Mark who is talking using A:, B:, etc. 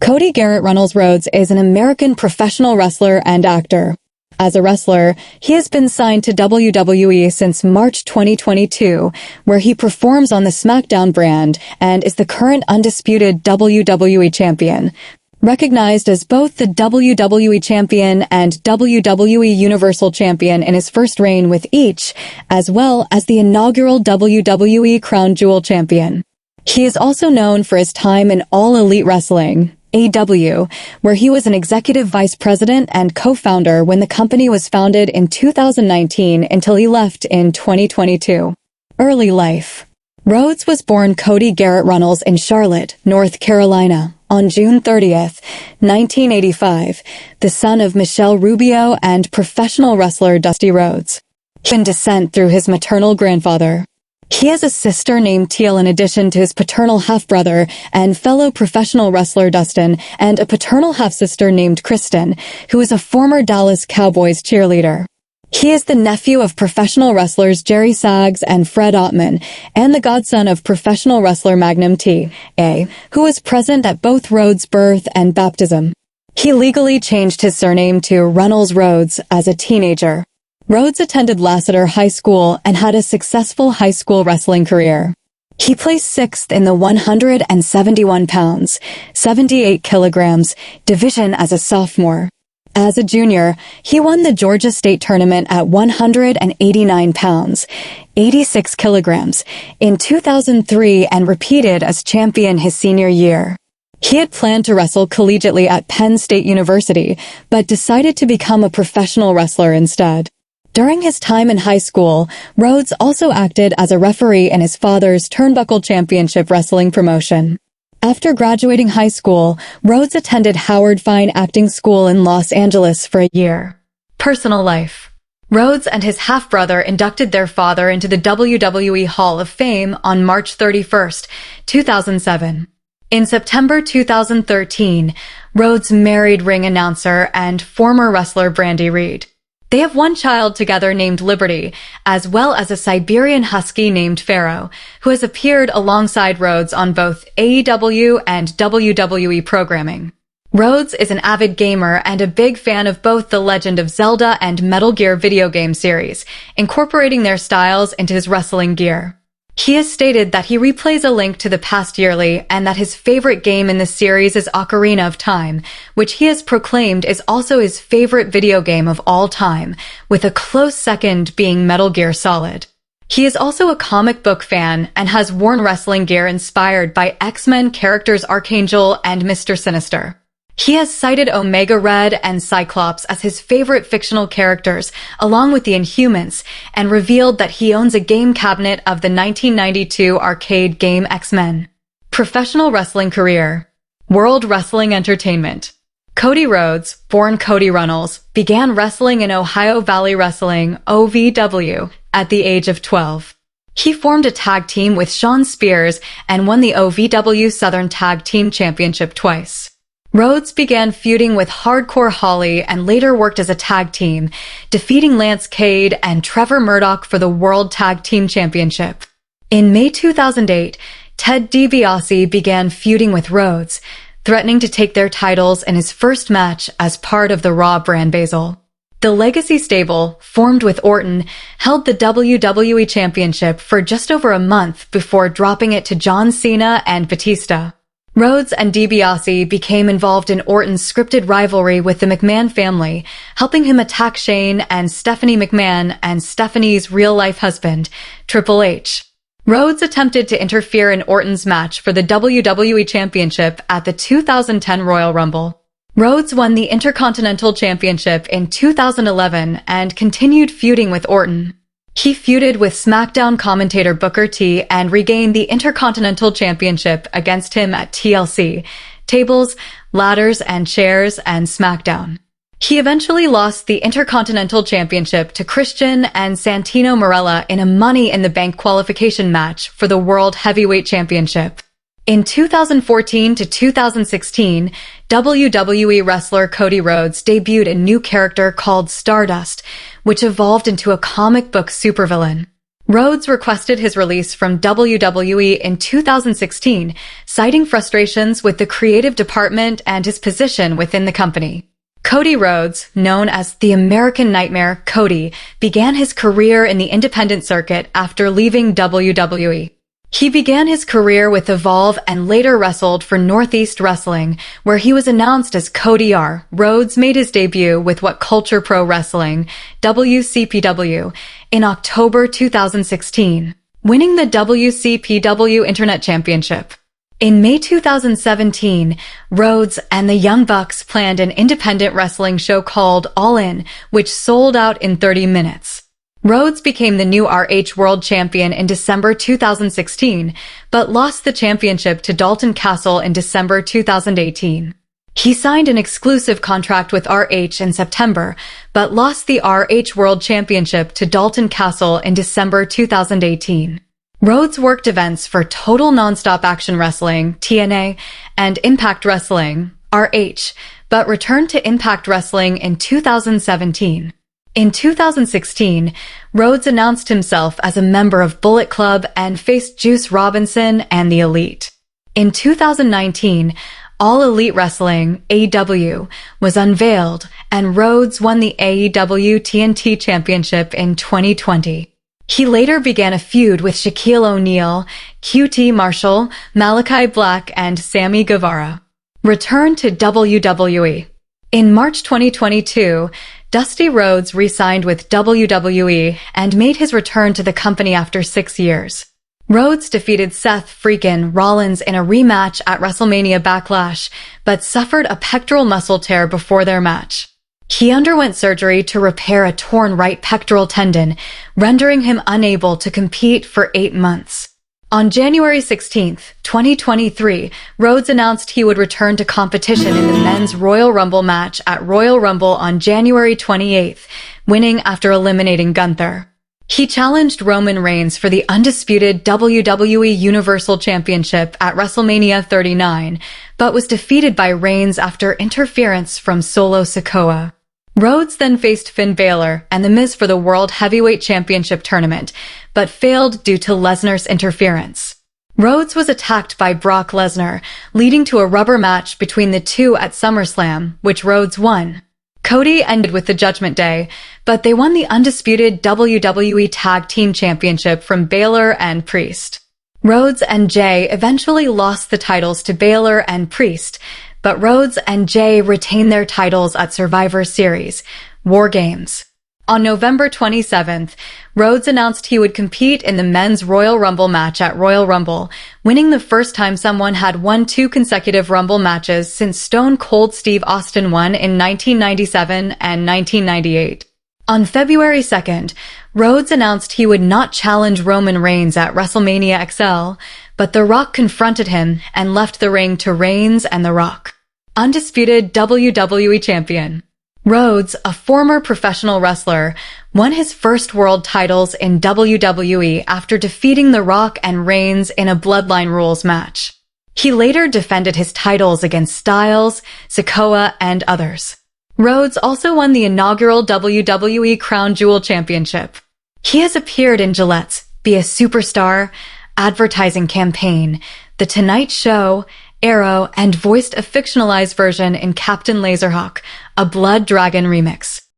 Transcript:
A: Cody Garrett Runnels Rhodes is an American professional wrestler and actor. As a wrestler, he has been signed to WWE since March 2022, where he performs on the SmackDown brand and is the current undisputed WWE Champion. Recognized as both the WWE Champion and WWE Universal Champion in his first reign with each, as well as the inaugural WWE Crown Jewel Champion. He is also known for his time in All Elite Wrestling, AEW, where he was an executive vice president and co-founder when the company was founded in 2019 until he left in 2022. Early life. Rhodes was born Cody Garrett Runnels in Charlotte, North Carolina, on June 30th, 1985, the son of Michelle Rubio and professional wrestler Dusty Rhodes. He has descent through his maternal grandfather. He has a sister named Teal in addition to his paternal half-brother and fellow professional wrestler Dustin, and a paternal half-sister named Kristen, who is a former Dallas Cowboys cheerleader. He is the nephew of professional wrestlers Jerry Saggs and Fred Ottman, and the godson of professional wrestler Magnum T.A., who was present at both Rhodes' birth and baptism. He legally changed his surname to Runnels Rhodes as a teenager. Rhodes attended Lassiter High School and had a successful high school wrestling career. He placed 6th in the 171 pounds, 78 kilograms, division as a sophomore. As a junior, he won the Georgia State Tournament at 189 pounds, 86 kilograms, in 2003 and repeated as champion his senior year. He had planned to wrestle collegiately at Penn State University, but decided to become a professional wrestler instead. During his time in high school, Rhodes also acted as a referee in his father's Turnbuckle Championship wrestling promotion. After graduating high school, Rhodes attended Howard Fine Acting School in Los Angeles for a year. Personal life. Rhodes and his half-brother inducted their father into the WWE Hall of Fame on March 31st, 2007. In September 2013, Rhodes married ring announcer and former wrestler Brandy Reed. They have one child together named Liberty, as well as a Siberian Husky named Pharaoh, who has appeared alongside Rhodes on both AEW and WWE programming. Rhodes is an avid gamer and a big fan of both The Legend of Zelda and Metal Gear video game series, incorporating their styles into his wrestling gear. He has stated that he replays A Link to the Past yearly and that his favorite game in the series is Ocarina of Time, which he has proclaimed is also his favorite video game of all time, with a close second being Metal Gear Solid. He is also a comic book fan and has worn wrestling gear inspired by X-Men characters Archangel and Mr. Sinister. He has cited Omega Red and Cyclops as his favorite fictional characters, along with the Inhumans, and revealed that he owns a game cabinet of the 1992 arcade game X-Men. Professional wrestling career. World Wrestling Entertainment. Cody Rhodes, born Cody Runnels, began wrestling in Ohio Valley Wrestling, OVW, at the age of 12. He formed a tag team with Shawn Spears and won the OVW Southern Tag Team Championship twice. Rhodes began feuding with Hardcore Holly and later worked as a tag team, defeating Lance Cade and Trevor Murdoch for the World Tag Team Championship. In May 2008, Ted DiBiase began feuding with Rhodes, threatening to take their titles in his first match as part of the Raw brand Basil. The Legacy stable, formed with Orton, held the WWE Championship for just over a month before dropping it to John Cena and Batista. Rhodes and DiBiase became involved in Orton's scripted rivalry with the McMahon family, helping him attack Shane and Stephanie McMahon and Stephanie's real-life husband, Triple H. Rhodes attempted to interfere in Orton's match for the WWE Championship at the 2010 Royal Rumble. Rhodes won the Intercontinental Championship in 2011 and continued feuding with Orton. He feuded with SmackDown commentator Booker T and regained the Intercontinental Championship against him at TLC, Tables, Ladders and Chairs, and SmackDown. He eventually lost the Intercontinental Championship to Christian and Santino Marella in a Money in the Bank qualification match for the World Heavyweight Championship. In 2014 to 2016, WWE wrestler Cody Rhodes debuted a new character called Stardust, which evolved into a comic book supervillain. Rhodes requested his release from WWE in 2016, citing frustrations with the creative department and his position within the company. Cody Rhodes, known as the American Nightmare Cody, began his career in the independent circuit after leaving WWE. He began his career with Evolve and later wrestled for Northeast Wrestling, where he was announced as Cody R. Rhodes made his debut with What Culture Pro Wrestling, WCPW, in October 2016, winning the WCPW Internet Championship. In May 2017, Rhodes and the Young Bucks planned an independent wrestling show called All In, which sold out in 30 minutes. Rhodes became the new RH World Champion in December 2016, but lost the championship to Dalton Castle in December 2018. He signed an exclusive contract with RH in September, but lost the RH World Championship to Dalton Castle in December 2018. Rhodes worked events for Total Nonstop Action Wrestling, TNA, and Impact Wrestling, RH, but returned to Impact Wrestling in 2017. In 2016, Rhodes announced himself as a member of Bullet Club and faced Juice Robinson and the Elite. In 2019, All Elite Wrestling, AEW, was unveiled, and Rhodes won the AEW TNT Championship in 2020. He later began a feud with Shaquille O'Neal, QT Marshall, Malachi Black, and Sammy Guevara. Return to WWE. In March 2022, Dusty Rhodes re-signed with WWE and made his return to the company after 6 years. Rhodes defeated Seth freakin' Rollins in a rematch at WrestleMania Backlash, but suffered a pectoral muscle tear before their match. He underwent surgery to repair a torn right pectoral tendon, rendering him unable to compete for 8 months. On January 16, 2023, Rhodes announced he would return to competition in the men's Royal Rumble match at Royal Rumble on January 28, winning after eliminating Gunther. He challenged Roman Reigns for the undisputed WWE Universal Championship at WrestleMania 39, but was defeated by Reigns after interference from Solo Sikoa. Rhodes then faced Finn Balor and The Miz for the World Heavyweight Championship tournament, but failed due to Lesnar's interference. Rhodes was attacked by Brock Lesnar, leading to a rubber match between the two at SummerSlam, which Rhodes won. Cody ended with the Judgment Day, but they won the undisputed WWE Tag Team Championship from Balor and Priest. Rhodes and Jay eventually lost the titles to Balor and Priest, but Rhodes and Jay retained their titles at Survivor Series, War Games. On November 27th, Rhodes announced he would compete in the men's Royal Rumble match at Royal Rumble, winning the first time someone had won 2 consecutive Rumble matches since Stone Cold Steve Austin won in 1997 and 1998. On February 2nd, Rhodes announced he would not challenge Roman Reigns at WrestleMania XL, but The Rock confronted him and left the ring to Reigns and The Rock. Undisputed WWE Champion. Rhodes, a former professional wrestler, won his first world titles in WWE after defeating The Rock and Reigns in a Bloodline Rules match. He later defended his titles against Styles, Sikoa, and others. Rhodes also won the inaugural WWE Crown Jewel Championship. He has appeared in Gillette's Be a Superstar advertising campaign, The Tonight Show, Arrow, and voiced a fictionalized version in Captain Laserhawk, a Blood Dragon remix.